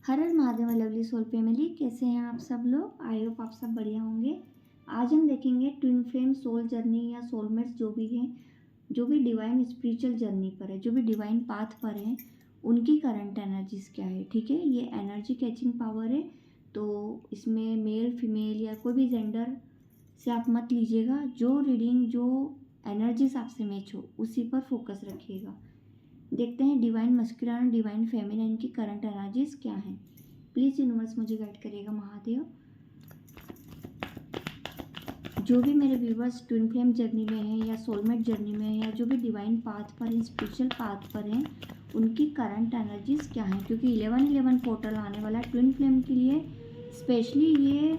हर हर Mahadev lovely soul family, कैसे हैं आप सब लोग। आई होप आप सब बढ़िया होंगे। आज हम देखेंगे ट्विन फ्लेम सोल जर्नी या सोलमेट्स जो भी हैं, जो भी डिवाइन स्पिरिचुअल जर्नी पर है, जो भी डिवाइन पाथ पर हैं, उनकी करंट एनर्जीज क्या है। ठीक है, ये एनर्जी कैचिंग पावर है, तो इसमें मेल फीमेल या कोई भी जेंडर से आप मत लीजिएगा। जो रीडिंग, जो एनर्जीज आपसे मैच हो उसी पर फोकस रखिएगा। देखते हैं डिवाइन मस्कुलिन डिवाइन फेमिनिन की करंट एनर्जीज क्या हैं। प्लीज़ यूनिवर्स मुझे गाइड करिएगा महादेव। जो भी मेरे व्यूवर्स ट्विन फ्लेम जर्नी में हैं या सोलमेट जर्नी में हैं या जो भी डिवाइन पाथ पर हैं, स्पिरिचुअल पाथ पर हैं, उनकी करंट एनर्जीज क्या हैं। क्योंकि 11/11 पोर्टल आने वाला है ट्विन फ्लेम के लिए। स्पेशली ये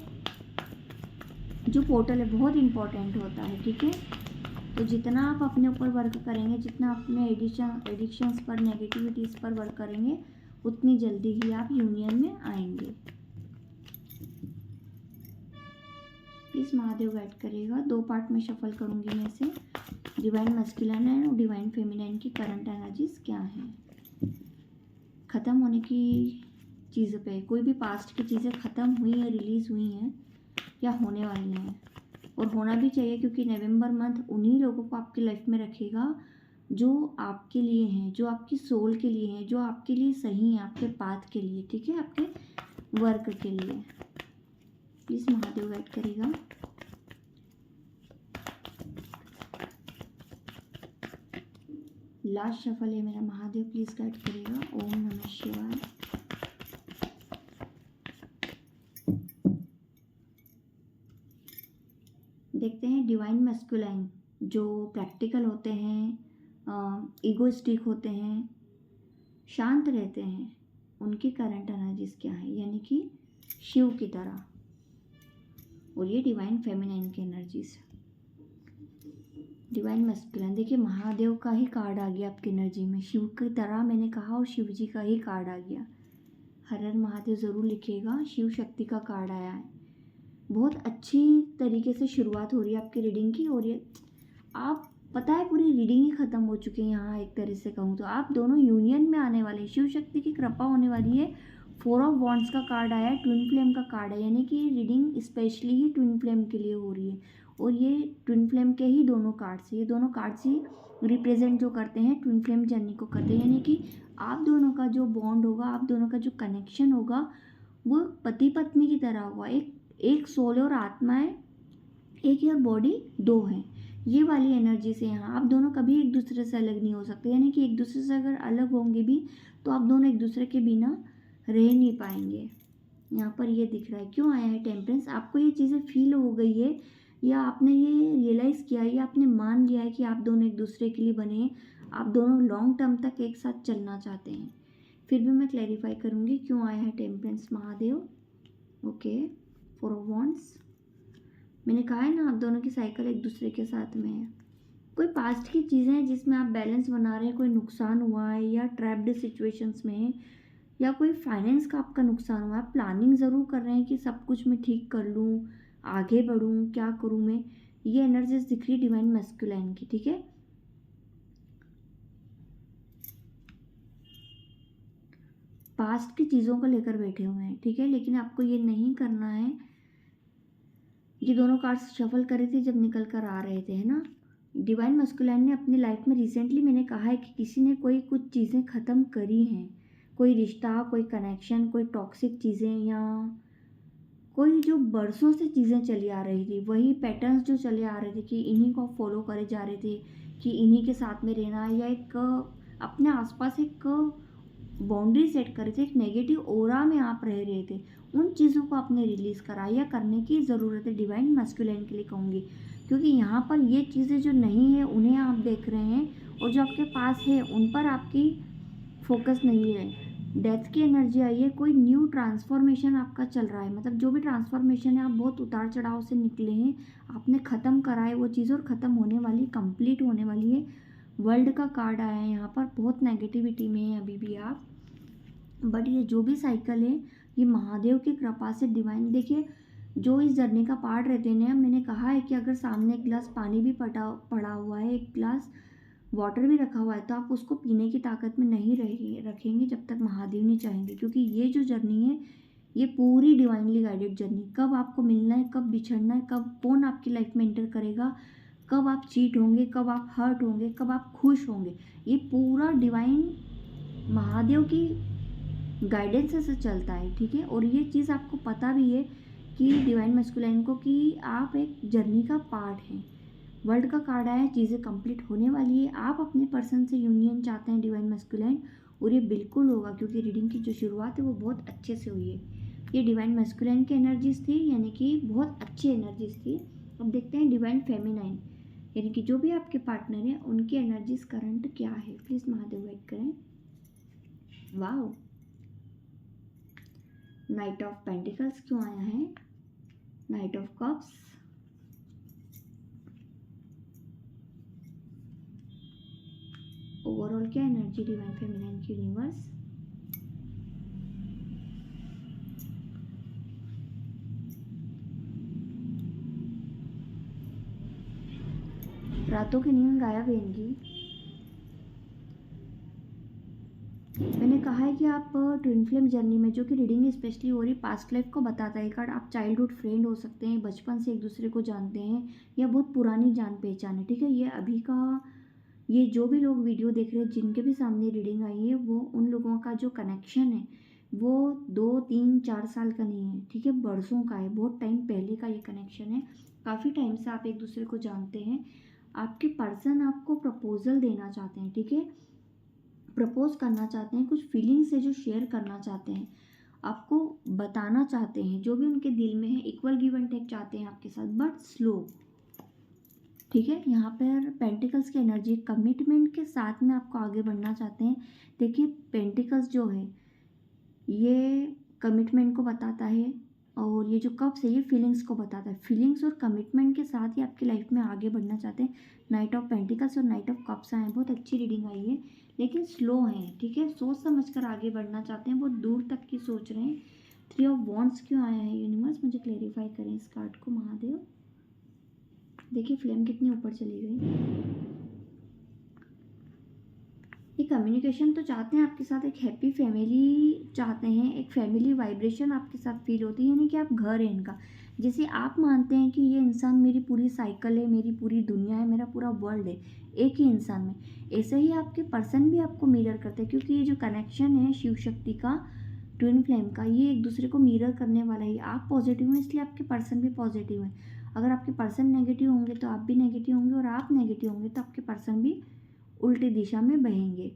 जो पोर्टल है बहुत इंपॉर्टेंट होता है। ठीक है, तो जितना आप अपने ऊपर वर्क करेंगे, जितना अपने एडिक्शंस पर, नेगेटिविटीज़ पर वर्क करेंगे, उतनी जल्दी ही आप यूनियन में आएंगे। प्लीज़ महादेव गाइड करिएगा। 2 पार्ट में शफल करूँगी मैं इसे। Divine masculine and divine feminine की करंट एनर्जीज क्या हैं। ख़त्म होने की चीज़ों पे, कोई भी पास्ट की चीज़ें ख़त्म हुई हैं, रिलीज़ हुई हैं या होने वाली हैं, और होना भी चाहिए। क्योंकि नवंबर मंथ उन्हीं लोगों को आपकी लाइफ में रखेगा जो आपके लिए हैं, जो आपकी सोल के लिए हैं, जो आपके लिए सही हैं, आपके पाथ के लिए। ठीक है, आपके वर्क के लिए। प्लीज़ महादेव गाइड करेगा। लास्ट शफल है मेरा, महादेव प्लीज़ गाइड करेगा। ओम नमः शिवाय। देखते हैं डिवाइन मस्कुलाइन जो प्रैक्टिकल होते हैं, ईगोइस्टिक होते हैं, शांत रहते हैं, उनकी करंट एनर्जीज क्या है, यानी कि शिव की तरह। और ये डिवाइन फेमिनाइन की एनर्जीज। डिवाइन मस्कुलाइन, देखिए महादेव का ही कार्ड आ गया आपकी एनर्जी में, शिव की तरह मैंने कहा, और शिव जी का ही कार्ड आ गया। हर हर महादेव ज़रूर लिखिएगा। शिव शक्ति का कार्ड आया है। बहुत अच्छी तरीके से शुरुआत हो रही है आपकी रीडिंग की। और ये आप पता है पूरी रीडिंग ही ख़त्म हो चुकी है यहाँ। एक तरह से कहूँ तो आप दोनों यूनियन में आने वाले हैं, शिव शक्ति की कृपा होने वाली है। 4 ऑफ वॉन्ड्स का कार्ड आया है, ट्विन फ्लेम का कार्ड है, यानी कि रीडिंग स्पेशली ही ट्विन फ्लेम के लिए हो रही है। और ये ट्विन फ्लेम के ही दोनों कार्ड्स, ये दोनों कार्ड्स ही रिप्रेजेंट जो करते हैं ट्विन फ्लेम जर्नी को करते हैं। यानी कि आप दोनों का जो बॉन्ड होगा, आप दोनों का जो कनेक्शन होगा, वो पति पत्नी की तरह होगा। एक सोल और आत्मा है, एक ही और बॉडी 2 है। ये वाली एनर्जी से यहाँ आप दोनों कभी एक दूसरे से अलग नहीं हो सकते। यानी कि एक दूसरे से अगर अलग होंगे भी तो आप दोनों एक दूसरे के बिना रह नहीं पाएंगे। यहाँ पर ये दिख रहा है। क्यों आया है टेम्परेंस। आपको ये चीज़ें फील हो गई है, या आपने ये रियलाइज़ किया है, या आपने मान लिया है कि आप दोनों एक दूसरे के लिए बने हैं, आप दोनों लॉन्ग टर्म तक एक साथ चलना चाहते हैं। फिर भी मैं क्लैरिफाई करूँगी क्यों आया है temperance Mahadev. Okay, 4 of wands. मैंने कहा है ना, आप दोनों की साइकिल एक दूसरे के साथ में है। कोई पास्ट की चीज़ें हैं जिसमें आप बैलेंस बना रहे हैं, कोई नुकसान हुआ है या ट्रैप्ड सिचुएशंस में है, या कोई फाइनेंस का आपका नुकसान हुआ है। आप प्लानिंग ज़रूर कर रहे हैं कि सब कुछ मैं ठीक कर लूँ, आगे बढ़ूँ, क्या करूँ मैं। ये एनर्जीज दिख रही है डिवाइन मैस्कुलाइन की। ठीक है, पास्ट की चीज़ों को लेकर बैठे हुए हैं। ठीक है, लेकिन आपको ये नहीं करना है। ये दोनों कार्ड्स शफल करे थे जब निकल कर आ रहे थे, है ना। डिवाइन मस्कुलाइन ने अपनी लाइफ में रिसेंटली, मैंने कहा है कि किसी ने कोई कुछ चीज़ें ख़त्म करी हैं। कोई रिश्ता, कोई कनेक्शन, कोई टॉक्सिक चीज़ें, या कोई जो बरसों से चीज़ें चली आ रही थी, वही पैटर्न्स जो चले आ रहे थे कि इन्हीं को फॉलो करे जा रहे थे, कि इन्हीं के साथ में रहना, या एक अपने आसपास एक बाउंड्री सेट करे थे, एक नेगेटिव ओरा में आप रह रहे थे, उन चीज़ों को आपने रिलीज़ करा या करने की ज़रूरत है डिवाइन मैस्कुलिन के लिए कहूँगी। क्योंकि यहाँ पर ये चीज़ें जो नहीं है उन्हें आप देख रहे हैं, और जो आपके पास है उन पर आपकी फोकस नहीं है। डेथ की एनर्जी आई है। कोई न्यू ट्रांसफॉर्मेशन आपका चल रहा है, मतलब जो भी ट्रांसफॉर्मेशन है, आप बहुत उतार चढ़ाव से निकले हैं, आपने ख़त्म करा है वो चीज़, और ख़त्म होने वाली, कंप्लीट होने वाली है। वर्ल्ड का कार्ड आया है यहाँ पर। बहुत नेगेटिविटी में है अभी भी आप, बट ये जो भी साइकिल है, ये महादेव की कृपा से डिवाइन, देखिए जो इस जर्नी का पार्ट रहते हैं, मैंने कहा है कि अगर सामने एक गिलास पानी भी पड़ा हुआ है, एक गिलास वाटर भी रखा हुआ है, तो आप उसको पीने की ताकत में नहीं रखेंगे जब तक महादेव नहीं चाहेंगे, क्योंकि ये जो जर्नी है ये पूरी डिवाइनली गाइडेड जर्नी। कब आपको मिलना है, कब बिछड़ना है, कब कौन आपकी लाइफ में एंटर करेगा, कब आप चीट होंगे, कब आप हर्ट होंगे, कब आप खुश होंगे, ये पूरा डिवाइन महादेव की गाइडेंस से चलता है, ठीक है। और ये चीज़ आपको पता भी है कि डिवाइन मैस्कुलाइन को कि आप एक जर्नी का पार्ट हैं। वर्ल्ड का कार्ड आया है, चीज़ें कंप्लीट होने वाली है, आप अपने पर्सन से यूनियन चाहते हैं डिवाइन मैस्कुलाइन, और ये बिल्कुल होगा, क्योंकि रीडिंग की जो शुरुआत है वो बहुत अच्छे से हुई है। ये डिवाइन मैस्कुलाइन की एनर्जीज थी, यानी कि बहुत अच्छी एनर्जीज थी। अब देखते हैं डिवाइन फेमिनाइन, यानी कि जो भी आपके पार्टनर हैं उनकी एनर्जीज करंट क्या है। प्लीज़ महादेव गाइड करें। वाओ, नाइट ऑफ पेंटिकल्स क्यों आया है, नाइट ऑफ कप्स, ओवरऑल क्या एनर्जी डिवाइन फेमिनाइन की यूनिवर्स। रातों की नींद गायब है इनकी। मैंने कहा है कि आप ट्विन फ्लेम जर्नी में, जो कि रीडिंग स्पेशली हो रही पास्ट लाइफ को बताता है कार्ड, आप चाइल्डहुड फ्रेंड हो सकते हैं, बचपन से एक दूसरे को जानते हैं, या बहुत पुरानी जान पहचान है, ठीक है। ये अभी का, ये जो भी लोग वीडियो देख रहे हैं जिनके भी सामने रीडिंग आई है, वो उन लोगों का जो कनेक्शन है वो 2 3 4 साल का नहीं है, ठीक है, बरसों का है, बहुत टाइम पहले का ये कनेक्शन है। काफ़ी टाइम से आप एक दूसरे को जानते हैं। आपके पर्सन आपको प्रपोजल देना चाहते हैं, ठीक है, प्रपोज करना चाहते हैं, कुछ फीलिंग्स है जो शेयर करना चाहते हैं, आपको बताना चाहते हैं जो भी उनके दिल में है, इक्वल गिव एंड टेक चाहते हैं आपके साथ, बट स्लो, ठीक है। यहाँ पर पेंटिकल्स की एनर्जी कमिटमेंट के साथ में आपको आगे बढ़ना चाहते हैं। देखिए पेंटिकल्स जो है ये कमिटमेंट को बताता है, और ये जो कप्स है ये फीलिंग्स को बताता है। फीलिंग्स और कमिटमेंट के साथ ही आपकी लाइफ में आगे बढ़ना चाहते हैं। नाइट ऑफ पेंटिकल्स और नाइट ऑफ कप्स आए हैं, बहुत अच्छी रीडिंग आई है, लेकिन स्लो है, ठीक है, सोच समझ कर आगे बढ़ना चाहते हैं, बहुत दूर तक की सोच रहे हैं। 3 ऑफ वॉन्ड्स क्यों आया है यूनिवर्स, मुझे क्लेरिफाई करें इस कार्ड को महादेव। देखिए फ्लेम कितनी ऊपर चली गई। ये कम्युनिकेशन तो चाहते हैं आपके साथ, एक हैप्पी फैमिली चाहते हैं, एक फैमिली वाइब्रेशन आपके साथ फील होती है, यानी कि आप घर है इनका। जैसे आप मानते हैं कि ये इंसान मेरी पूरी साइकिल है, मेरी पूरी दुनिया है, मेरा पूरा वर्ल्ड है एक ही इंसान में, ऐसे ही आपके पर्सन भी आपको मिरर करते हैं, क्योंकि ये जो कनेक्शन है शिव शक्ति का, ट्विन फ्लेम का, ये एक दूसरे को मिरर करने वाला है। आप पॉजिटिव हैं इसलिए आपके पर्सन भी पॉजिटिव हैं। अगर आपके पर्सन नेगेटिव होंगे तो आप भी नेगेटिव होंगे, और आप नेगेटिव होंगे तो आपके पर्सन भी उल्टी दिशा में बहेंगे।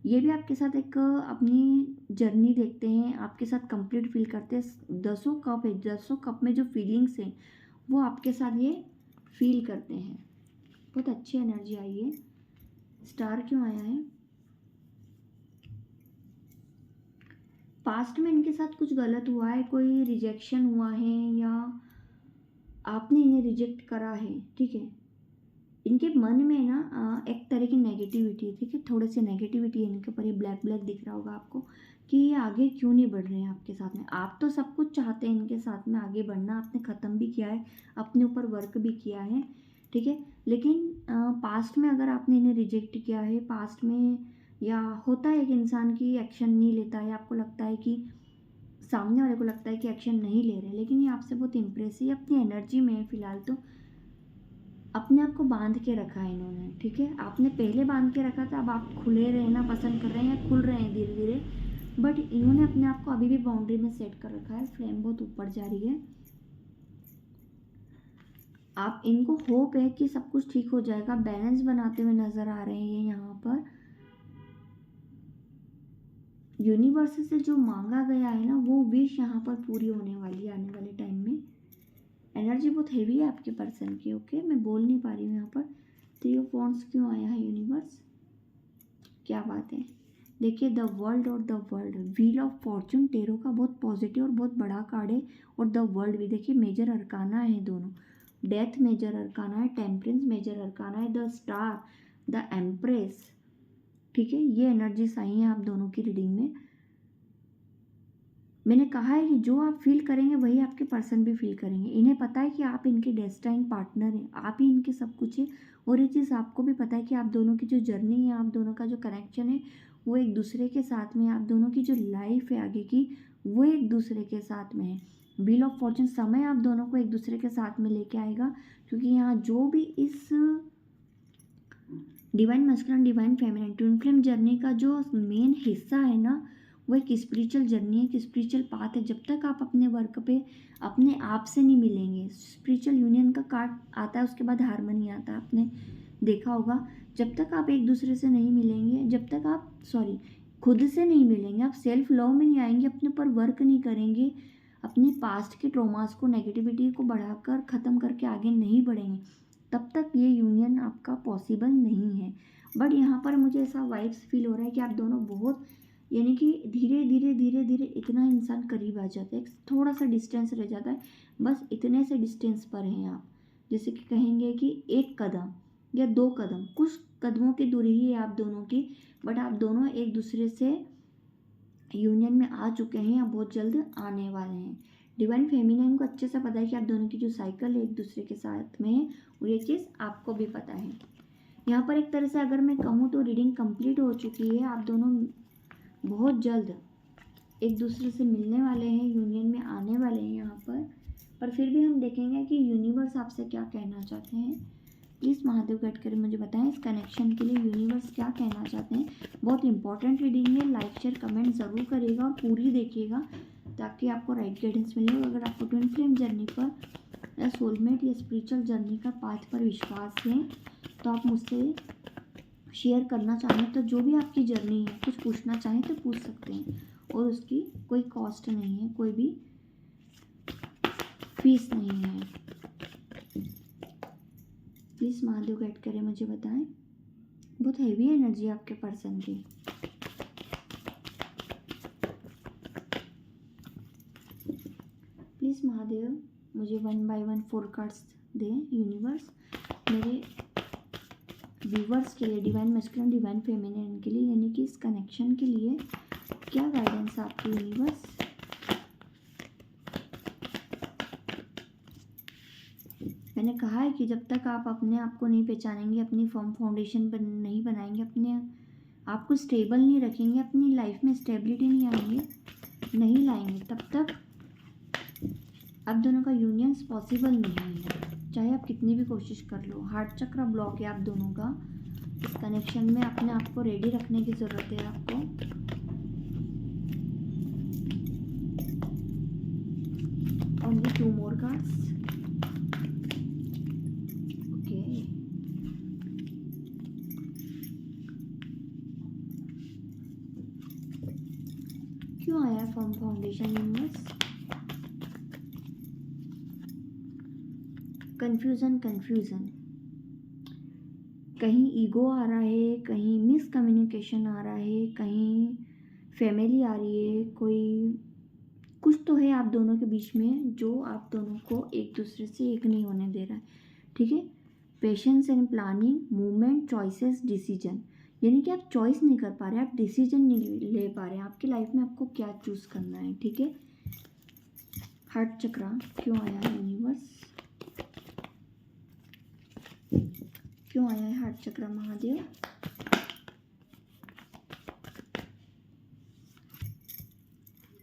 ये भी आपके साथ एक अपनी जर्नी देखते हैं, आपके साथ कंप्लीट फील करते हैं। 10 कप है, 10 कप में जो फीलिंग्स हैं वो आपके साथ ये फील करते हैं। बहुत अच्छी एनर्जी आई है। स्टार क्यों आया है, पास्ट में इनके साथ कुछ गलत हुआ है, कोई रिजेक्शन हुआ है, या आपने इन्हें रिजेक्ट करा है, ठीक है। इनके मन में ना एक तरह की नेगेटिविटी, ठीक है, थोड़े से नेगेटिविटी है इनके ऊपर। ये ब्लैक ब्लैक दिख रहा होगा आपको कि ये आगे क्यों नहीं बढ़ रहे हैं आपके साथ में। आप तो सब कुछ चाहते हैं इनके साथ में आगे बढ़ना, आपने ख़त्म भी किया है, अपने ऊपर वर्क भी किया है, ठीक है। लेकिन पास्ट में अगर आपने इन्हें रिजेक्ट किया है, पास्ट में, या होता है एक इंसान की एक्शन नहीं लेता है, आपको लगता है कि सामने वाले को लगता है कि एक्शन नहीं ले रहे, लेकिन ये आपसे बहुत इम्प्रेस है, अपनी एनर्जी में है फिलहाल, तो अपने आप को बांध के रखा है इन्होंने, ठीक है। आपने पहले बांध के रखा था, अब आप खुले रहना पसंद कर रहे हैं या खुल रहे हैं धीरे धीरे, बट इन्होंने अपने आप को अभी भी बाउंड्री में सेट कर रखा है। फ्लेम बहुत ऊपर जा रही है। आप इनको होप है कि सब कुछ ठीक हो जाएगा, बैलेंस बनाते हुए नजर आ रहे हैं ये यहाँ पर। यूनिवर्स से जो मांगा गया है ना वो विश यहाँ पर पूरी होने वाली है आने वाले टाइम में। एनर्जी बहुत हेवी है आपके पर्सन की, ओके, मैं बोल नहीं पा रही हूँ यहाँ पर। 3 ऑफ वॉन्ड्स क्यों आया है यूनिवर्स, क्या बात है। देखिए द वर्ल्ड और the world, wheel of Fortune tarot का बहुत पॉजिटिव और बहुत बड़ा कार्ड है, और द वर्ल्ड भी देखिए मेजर अरकाना है दोनों। डेथ मेजर अरकाना है, टेम्परेंस मेजर अरकाना है, द स्टार, द एम्प्रेस, ठीक है। ये एनर्जीज आई हैं आप दोनों की रीडिंग में। मैंने कहा है कि जो आप फील करेंगे वही आपके पर्सन भी फील करेंगे। इन्हें पता है कि आप इनके डेस्टाइन पार्टनर हैं, आप ही इनके सब कुछ है। और ये चीज़ आपको भी पता है कि आप दोनों की जो जर्नी है, आप दोनों का जो कनेक्शन है वो एक दूसरे के साथ में है। आप दोनों की जो लाइफ है आगे की, वो एक दूसरे के साथ में है। व्हील ऑफ फॉर्चून समय आप दोनों को एक दूसरे के साथ में लेके आएगा, क्योंकि यहाँ जो भी इस divine masculine divine feminine twin flame journey का जो मेन हिस्सा है ना, वो एक स्पिरिचुअल जर्नी है, एक स्पिरिचुअल पाथ है। जब तक आप अपने वर्क पे अपने आप से नहीं मिलेंगे, स्पिरिचुअल यूनियन का कार्ड आता है, उसके बाद हारमोनी आता है, आपने देखा होगा। जब तक आप एक दूसरे से नहीं मिलेंगे, जब तक आप खुद से नहीं मिलेंगे, आप सेल्फ लव में नहीं आएंगे, अपने ऊपर वर्क नहीं करेंगे, अपने पास्ट के ट्रॉमास को, नेगेटिविटी को बढ़ाकर ख़त्म करके आगे नहीं बढ़ेंगे, तब तक ये यूनियन आपका पॉसिबल नहीं है। बट यहाँ पर मुझे ऐसा वाइब्स फील हो रहा है कि आप दोनों बहुत, यानी कि धीरे धीरे धीरे धीरे इतना इंसान करीब आ जाता है, थोड़ा सा डिस्टेंस रह जाता है, बस इतने से डिस्टेंस पर हैं आप। जैसे कि कहेंगे कि 1 कदम या 2 कदम, कुछ कदमों की दूरी ही है आप दोनों की, बट आप दोनों एक दूसरे से यूनियन में आ चुके हैं या बहुत जल्द आने वाले हैं। डिवाइन फेमिनिन को अच्छे से पता है कि आप दोनों की जो साइकिल है एक दूसरे के साथ में है, और ये चीज़ आपको भी पता है। यहाँ पर एक तरह से अगर मैं कहूँ तो रीडिंग कंप्लीट हो चुकी है। आप दोनों बहुत जल्द एक दूसरे से मिलने वाले हैं, यूनियन में आने वाले हैं यहाँ पर फिर भी हम देखेंगे कि यूनिवर्स आपसे क्या कहना चाहते हैं। प्लीज़ महादेव गाइड करें, मुझे बताएं इस कनेक्शन के लिए यूनिवर्स क्या कहना चाहते हैं। बहुत इंपॉर्टेंट रीडिंग है, लाइक शेयर कमेंट ज़रूर करिएगा और पूरी देखिएगा ताकि आपको राइट गाइडेंस मिले। अगर आपको ट्विन फ्लेम जर्नी पर या सोलमेट या स्पिरिचुअल जर्नी का पाथ पर विश्वास है तो आप मुझसे शेयर करना चाहें तो जो भी आपकी जर्नी है, कुछ पूछना चाहें तो पूछ सकते हैं, और उसकी कोई कॉस्ट नहीं है, कोई भी फीस नहीं है। प्लीज़ महादेव गाइड करें, मुझे बताएं। बहुत हैवी एनर्जी आपके पर्सन की। प्लीज़ महादेव मुझे 1 बाय 1 4 कार्ड्स दें यूनिवर्स, मेरे व्यूवर्स के लिए, डिवाइन मैस्कुलिन डिवाइन फेमिनिन के लिए, यानी कि इस कनेक्शन के लिए क्या गाइडेंस आपकी यूनिवर्स। मैंने कहा है कि जब तक आप अपने आप को नहीं पहचानेंगे, अपनी फर्म फाउंडेशन नहीं बनाएंगे, अपने आप को स्टेबल नहीं रखेंगे, अपनी लाइफ में स्टेबिलिटी नहीं लाएंगे, तब तक आप दोनों का यूनियंस पॉसिबल नहीं है, चाहे आप कितनी भी कोशिश कर लो। हार्ट चक्र ब्लॉक है आप दोनों का। इस कनेक्शन में अपने आप को रेडी रखने की ज़रूरत है आपको। Only 2 more cards. ओके, क्यों आया फर्म फाउंडेशन यूनिवर्स? कन्फ्यूज़न, कहीं ईगो आ रहा है, कहीं मिसकम्युनिकेशन आ रहा है, कहीं फैमिली आ रही है, कुछ तो है आप दोनों के बीच में जो आप दोनों को एक दूसरे से एक नहीं होने दे रहा है। ठीक है, patience and planning, movement, choices, decision, यानी कि आप चॉइस नहीं कर पा रहे, आप डिसीजन नहीं ले पा रहे हैं आपकी लाइफ में आपको क्या चूज़ करना है। ठीक है, हार्ट चक्र क्यों आया है यूनिवर्स, क्यों आया है हार्ट चक्र महादेव?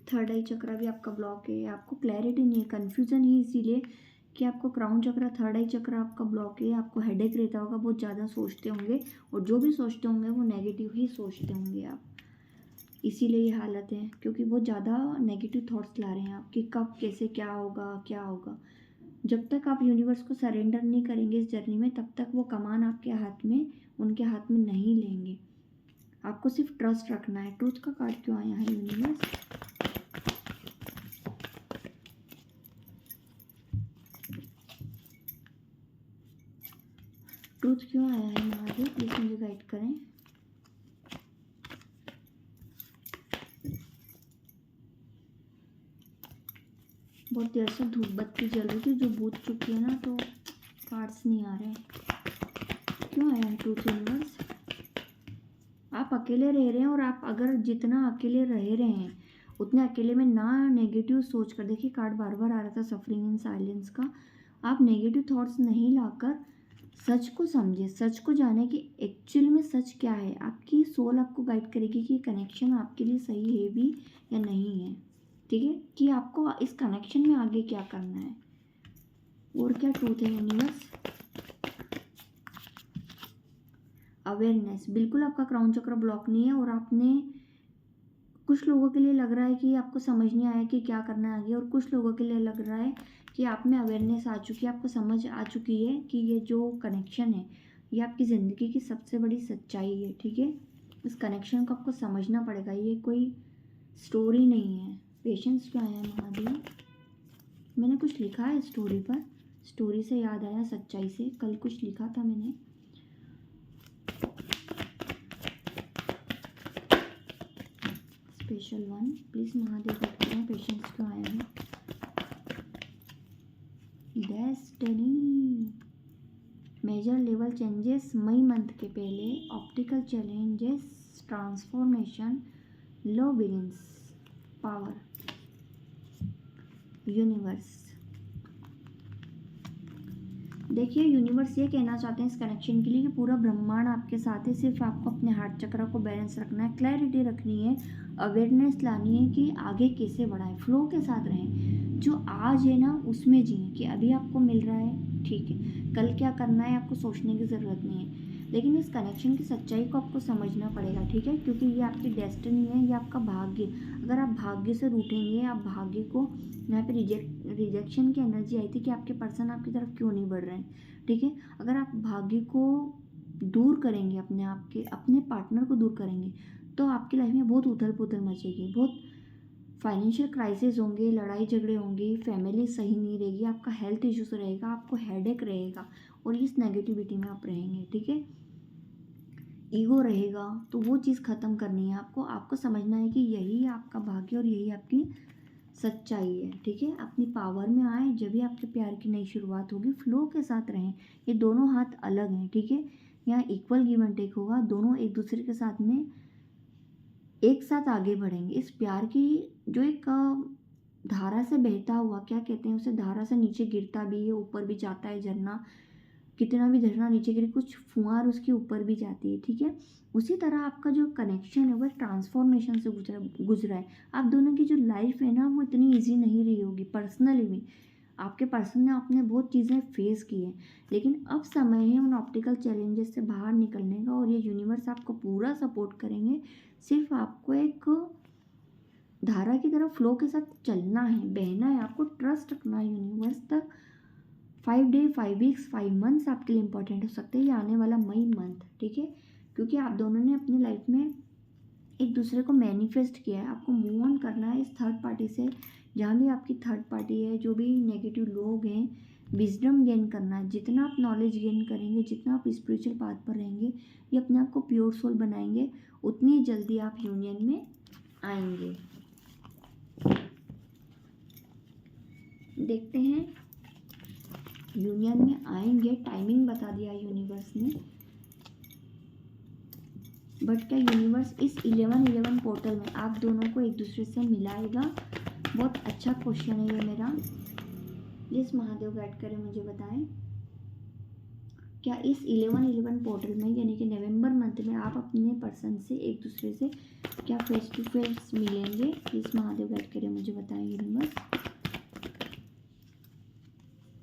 थर्ड आई चक्र भी आपका ब्लॉक है, आपको क्लैरिटी नहीं है, कन्फ्यूजन ही इसीलिए कि आपको क्राउन चक्र, थर्ड आई चक्र आपका ब्लॉक है, आपको हेडेक रहता होगा, बहुत ज़्यादा सोचते होंगे, और जो भी सोचते होंगे वो नेगेटिव ही सोचते होंगे आप, इसीलिए ये हालत है, क्योंकि बहुत ज़्यादा नेगेटिव थॉट्स ला रहे हैं आप कि कब कैसे क्या होगा। जब तक आप यूनिवर्स को सरेंडर नहीं करेंगे इस जर्नी में, तब तक वो कमान आपके हाथ में, उनके हाथ में नहीं लेंगे। आपको सिर्फ ट्रस्ट रखना है। ट्रूथ का कार्ड क्यों आया है यूनिवर्स? ट्रूथ क्यों आया है महादेव, प्लीज मुझे गाइड करें। बहुत देर से धूप बत्ती जल रही थी जो बुझ चुकी है ना, तो कार्ड्स नहीं आ रहे। क्यों आया है ट्रूथ यूनिवर्स? आप अकेले रह रहे हैं, और आप अगर जितना अकेले रह रहे हैं उतने अकेले में ना नेगेटिव सोच कर, देखिए कार्ड बार बार आ रहा था सफरिंग इन साइलेंस का, आप नेगेटिव थॉट्स नहीं लाकर सच को समझे, सच को जाने कि एक्चुअल में सच क्या है। आपकी सोल आपको गाइड करेगी कि कनेक्शन आपके लिए सही है भी या नहीं है, ठीक है, कि आपको इस कनेक्शन में आगे क्या करना है और क्या ट्रूथ है यूनिवर्स। अवेयरनेस, बिल्कुल आपका क्राउन चक्र ब्लॉक नहीं है और आपने, कुछ लोगों के लिए लग रहा है कि आपको समझ नहीं आया कि क्या करना है आगे, और कुछ लोगों के लिए लग रहा है कि आप में अवेयरनेस आ चुकी है, आपको समझ आ चुकी है कि ये जो कनेक्शन है ये आपकी ज़िंदगी की सबसे बड़ी सच्चाई है, ठीक है। इस कनेक्शन को आपको समझना पड़ेगा, ये कोई स्टोरी नहीं है। पेशेंस क्यों आया है महादेव? मैंने कुछ लिखा है स्टोरी पर, स्टोरी से याद आया, सच्चाई से कल कुछ लिखा था मैंने। स्पेशल वन प्लीज़ महादेव करें, पेशेंस क्यों आया है? डेस्टिनी, मेजर लेवल चेंजेस मई मंथ के पहले, ऑप्टिकल चैलेंजेस, ट्रांसफॉर्मेशन, लो बिगिंस, पावर, यूनिवर्स। देखिए यूनिवर्स ये कहना चाहते हैं इस कनेक्शन के लिए कि पूरा ब्रह्मांड आपके साथ है, सिर्फ आपको अपने हार्ट चक्र को बैलेंस रखना है, क्लैरिटी रखनी है, अवेयरनेस लानी है कि आगे कैसे बढ़ाएं, फ्लो के साथ रहें, जो आज है ना उसमें जिए, कि अभी आपको मिल रहा है ठीक है, कल क्या करना है आपको सोचने की ज़रूरत नहीं है, लेकिन इस कनेक्शन की सच्चाई को आपको समझना पड़ेगा, ठीक है, क्योंकि ये आपकी डेस्टिनी है, ये आपका भाग्य। अगर आप भाग्य से रूठेंगे, आप भाग्य को, यहाँ पे रिजेक्शन की एनर्जी आई थी कि आपके पर्सन आपकी तरफ क्यों नहीं बढ़ रहे हैं, ठीक है। अगर आप भाग्य को दूर करेंगे, अपने आप के, अपने पार्टनर को दूर करेंगे, तो आपकी लाइफ में बहुत उथल पुथल मचेगी, बहुत फाइनेंशियल क्राइसिस होंगे, लड़ाई झगड़े होंगे, फैमिली सही नहीं रहेगी, आपका हेल्थ इश्यूज रहेगा, आपको हेडेक रहेगा, और इस नेगेटिविटी में आप रहेंगे, ठीक है। ईगो रहेगा, तो वो चीज़ ख़त्म करनी है आपको। आपको समझना है कि यही आपका भाग्य और यही आपकी सच्चाई है, ठीक है। अपनी पावर में आए, जब भी आपके प्यार की नई शुरुआत होगी, फ्लो के साथ रहें, ये दोनों हाथ अलग हैं, ठीक है। यहाँ इक्वल गिव एंड टेक होगा, दोनों एक दूसरे के साथ में एक साथ आगे बढ़ेंगे। इस प्यार की जो एक धारा से बहता हुआ, क्या कहते हैं उसे, धारा से नीचे गिरता भी है, ऊपर भी जाता है झरना, कितना भी झरना नीचे गिरे, कुछ फुहार उसके ऊपर भी जाती है, ठीक है। उसी तरह आपका जो कनेक्शन है वो ट्रांसफॉर्मेशन से गुजरा है। आप दोनों की जो लाइफ है ना वो इतनी ईजी नहीं रही होगी, पर्सनली भी आपके पर्सन ने आपने बहुत चीज़ें फेस की है, लेकिन अब समय है उन ऑप्टिकल चैलेंजेस से बाहर निकलने का, और ये यूनिवर्स आपको पूरा सपोर्ट करेंगे। सिर्फ आपको एक धारा की तरफ फ्लो के साथ चलना है, बहना है, आपको ट्रस्ट रखना है यूनिवर्स तक। 5 डे 5 वीक्स 5 मंथ्स आपके लिए इंपॉर्टेंट हो सकते हैं, ये आने वाला मई मंथ, ठीक है, क्योंकि आप दोनों ने अपनी लाइफ में एक दूसरे को मैनिफेस्ट किया है। आपको मूव ऑन करना है इस थर्ड पार्टी से, जहाँ भी आपकी थर्ड पार्टी है, जो भी नेगेटिव लोग हैं, विजडम गेन करना है। जितना आप नॉलेज गेन करेंगे, जितना आप स्पिरिचुअल पाथ पर रहेंगे, ये अपने आप को प्योर सोल बनाएंगे, उतनी जल्दी आप यूनियन में आएंगे। देखते हैं यूनियन में आएंगे, टाइमिंग बता दिया यूनिवर्स ने, बट क्या यूनिवर्स इस 11-11 पोर्टल में आप दोनों को एक दूसरे से मिलाएगा? बहुत अच्छा क्वेश्चन है ये मेरा, प्लीज़ महादेव गाइड करें, मुझे बताएं क्या इस 11-11 पोर्टल में, यानी कि नवंबर मंथ में, आप अपने पर्सन से एक दूसरे से क्या फेस टू फेस मिलेंगे? प्लीज़ महादेव गाइड करें, मुझे बताएं यूनिवर्स।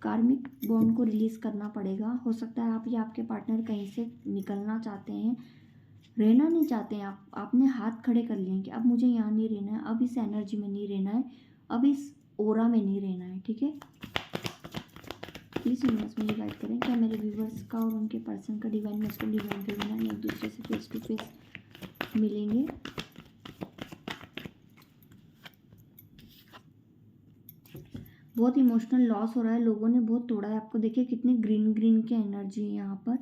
कार्मिक बॉन्ड को रिलीज़ करना पड़ेगा, हो सकता है आप या आपके पार्टनर कहीं से निकलना चाहते हैं, रहना नहीं चाहते हैं, आपने हाथ खड़े कर लिए कि अब मुझे यहाँ नहीं रहना है, अब इस एनर्जी में नहीं रहना है, अब इस ओरा में नहीं रहना है, ठीक है। प्लीज़ यूनिवर्स मुझे गाइड करें, क्या मेरे व्यूवर्स का और उनके पर्सन का डिवाइन मेस्टर डिवाइन फेमिनिन एक दूसरे से फेस टू फेस मिलेंगे? बहुत इमोशनल लॉस हो रहा है, लोगों ने बहुत तोड़ा है आपको, देखिए कितने ग्रीन ग्रीन की एनर्जी है यहाँ पर,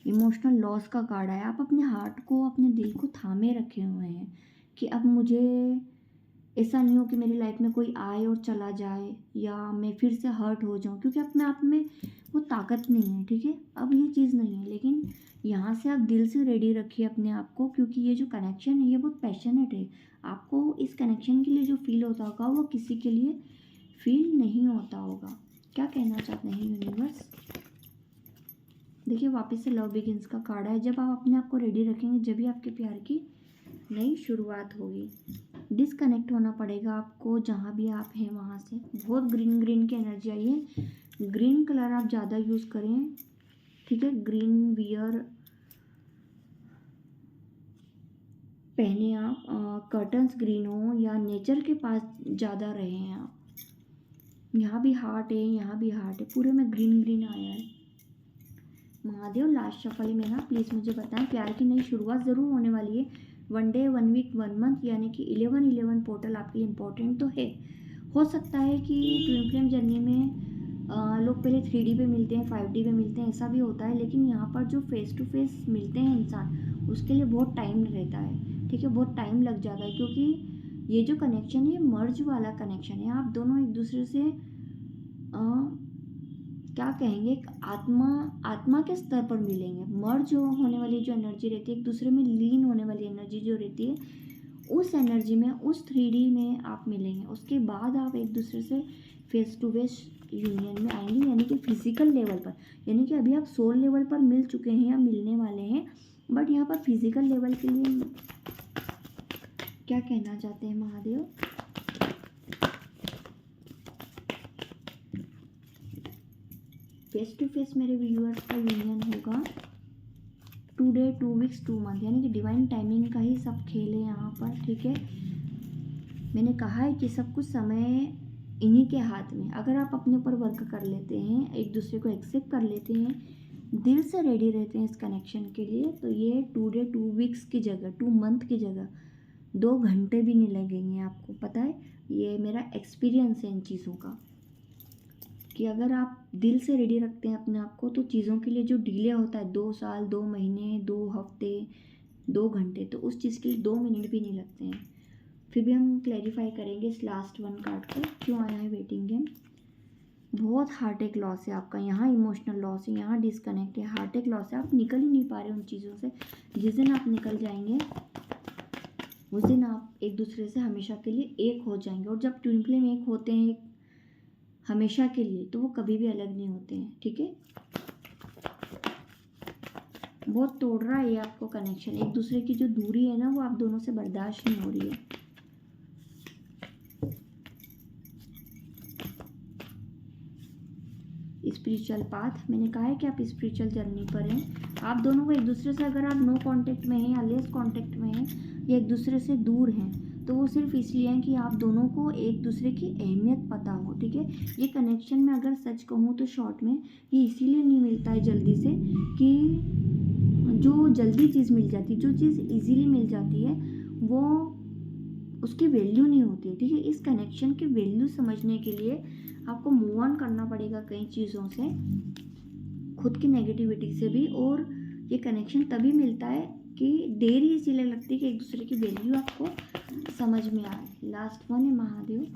इमोशनल लॉस का कार्ड है। आप अपने हार्ट को, अपने दिल को थामे रखे हुए हैं कि अब मुझे ऐसा नहीं हो कि मेरी लाइफ में कोई आए और चला जाए या मैं फिर से हर्ट हो जाऊं, क्योंकि अपने आप में वो ताकत नहीं है, ठीक है। अब ये चीज़ नहीं है, लेकिन यहाँ से आप दिल से रेडी रखिए अपने आप को, क्योंकि ये जो कनेक्शन है ये बहुत पैशनेट है। आपको इस कनेक्शन के लिए जो फील होता होगा वो किसी के लिए फील नहीं होता होगा। क्या कहना चाहते हैं यूनिवर्स? देखिए वापस से लव बिगिंस का कार्ड है। जब आप अपने आप को रेडी रखेंगे जब भी आपके प्यार की नई शुरुआत होगी। डिसकनेक्ट होना पड़ेगा आपको जहाँ भी आप हैं वहाँ से। बहुत ग्रीन ग्रीन की एनर्जी आई है। ग्रीन कलर आप ज़्यादा यूज़ करें, ठीक है। ग्रीन वियर पहने आप, कर्टन्स ग्रीन हो या नेचर के पास ज़्यादा रहें आप। यहाँ भी हार्ट है, यहाँ भी हार्ट है, पूरे में ग्रीन ग्रीन आया है। महादेव लास्ट शफल में ना प्लीज़ मुझे बताएं, प्यार की नई शुरुआत ज़रूर होने वाली है। 1 डे 1 वीक 1 मंथ यानी कि 11 पोर्टल आपके लिए इम्पोर्टेंट तो है। हो सकता है कि ट्विन फ्लेम जर्नी में लोग पहले 3D पे मिलते हैं, 5D पे मिलते हैं, ऐसा भी होता है। लेकिन यहाँ पर जो फेस टू फेस मिलते हैं इंसान, उसके लिए बहुत टाइम रहता है, ठीक है। बहुत टाइम लग जाता है, क्योंकि ये जो कनेक्शन है मर्ज वाला कनेक्शन है। आप दोनों एक दूसरे से क्या कहेंगे, एक आत्मा के स्तर पर मिलेंगे। मर्ज होने वाली जो एनर्जी रहती है, एक दूसरे में लीन होने वाली एनर्जी जो रहती है, उस एनर्जी में, उस 3D में आप मिलेंगे। उसके बाद आप एक दूसरे से फेस टू फेस यूनियन में आएंगे, यानी कि फिजिकल लेवल पर। यानी कि अभी आप सोल लेवल पर मिल चुके हैं या मिलने वाले हैं, बट यहाँ पर फिजिकल लेवल के लिए क्या कहना चाहते हैं महादेव? फेस टू फेस मेरे व्यूअर्स का यूनियन होगा 2 डे 2 वीक्स 2 मंथ, यानी कि डिवाइन टाइमिंग का ही सब खेल है यहाँ पर, ठीक है। मैंने कहा है कि सब कुछ समय इन्हीं के हाथ में। अगर आप अपने ऊपर वर्क कर लेते हैं, एक दूसरे को एक्सेप्ट कर लेते हैं, दिल से रेडी रहते हैं इस कनेक्शन के लिए, तो ये 2 डे 2 वीक्स की जगह, 2 मंथ की जगह 2 घंटे भी नहीं लगेंगे आपको। पता है, ये मेरा एक्सपीरियंस है इन चीज़ों का, कि अगर आप दिल से रेडी रखते हैं अपने आप को, तो चीज़ों के लिए जो डिले होता है 2 साल 2 महीने 2 हफ्ते 2 घंटे, तो उस चीज़ के लिए 2 मिनट भी नहीं लगते हैं। फिर भी हम क्लैरिफाई करेंगे इस लास्ट 1 कार्ड पर क्यों आया है वेटिंग गेम। बहुत हार्ट एक लॉस है आपका, यहाँ इमोशनल लॉस है, यहाँ डिसकनेक्ट है, हार्ट एक लॉस है। आप निकल ही नहीं पा रहे उन चीज़ों से। जिस दिन आप निकल जाएंगे उस दिन आप एक दूसरे से हमेशा के लिए एक हो जाएंगे। और जब ट्विन फ्लेम एक होते हैं हमेशा के लिए, तो वो कभी भी अलग नहीं होते हैं, ठीक है। बहुत तोड़ रहा है ये आपको कनेक्शन। एक दूसरे की जो दूरी है ना, वो आप दोनों से बर्दाश्त नहीं हो रही है। स्पिरिचुअल पाथ, मैंने कहा है कि आप स्पिरिचुअल जर्नी पर हैं। आप दोनों को एक दूसरे से, अगर आप नो कांटेक्ट में हैं या लेस कांटेक्ट में हैं या एक दूसरे से दूर हैं, तो वो सिर्फ इसलिए है कि आप दोनों को एक दूसरे की अहमियत पता हो, ठीक है। ये कनेक्शन में अगर सच कहूँ तो शॉर्ट में ये इसीलिए नहीं मिलता है जल्दी से, कि जो जल्दी चीज़ मिल जाती है, जो चीज़ इजीली मिल जाती है, वो उसकी वैल्यू नहीं होती है, ठीक है। इस कनेक्शन की वैल्यू समझने के लिए आपको मूव ऑन करना पड़ेगा कई चीज़ों से, खुद की नेगेटिविटी से भी। और ये कनेक्शन तभी मिलता है कि देर ही इसीलिए लगती है कि एक दूसरे की वैल्यू आपको समझ में आए। लास्ट वन है महादेव।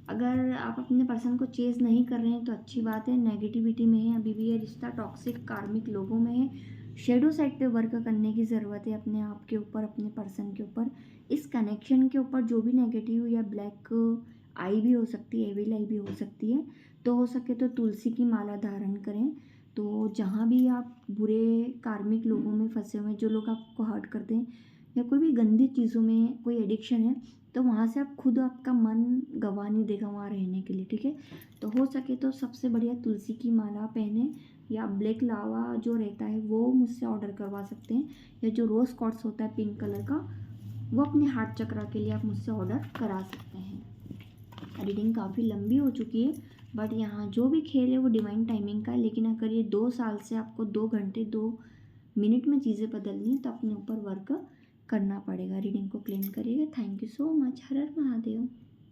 अगर आप अपने पर्सन को चेज नहीं कर रहे हैं तो अच्छी बात है, नेगेटिविटी में है अभी भी ये रिश्ता, टॉक्सिक कार्मिक लोगों में है, शेडो साइड पे वर्क करने की ज़रूरत है अपने आप के ऊपर, अपने पर्सन के ऊपर, इस कनेक्शन के ऊपर। जो भी नेगेटिव या ब्लैक आई भी हो सकती है, एविल आई भी हो सकती है, तो हो सके तो तुलसी की माला धारण करें। तो जहाँ भी आप बुरे कार्मिक लोगों में फंसे हुए हैं, जो लोग आपको हर्ट करते हैं या कोई भी गंदी चीज़ों में कोई एडिक्शन है, तो वहाँ से आप खुद, आपका मन गवा नहीं देगा वहाँ रहने के लिए, ठीक है। तो हो सके तो सबसे बढ़िया तुलसी की माला पहने, या ब्लैक लावा जो रहता है वो मुझसे ऑर्डर करवा सकते हैं, या जो रोज़ क्वार्ट्स होता है पिंक कलर का, वो अपने हार्ट चक्रा के लिए आप मुझसे ऑर्डर करा सकते हैं। रीडिंग काफ़ी लंबी हो चुकी है, बट यहाँ जो भी खेल है वो डिवाइन टाइमिंग का है। लेकिन अगर ये 2 साल से आपको 2 घंटे 2 मिनट में चीज़ें बदलनी है, तो अपने ऊपर वर्क करना पड़ेगा। रीडिंग को क्लेम करिएगा। Thank you so much. Her her Mahadev.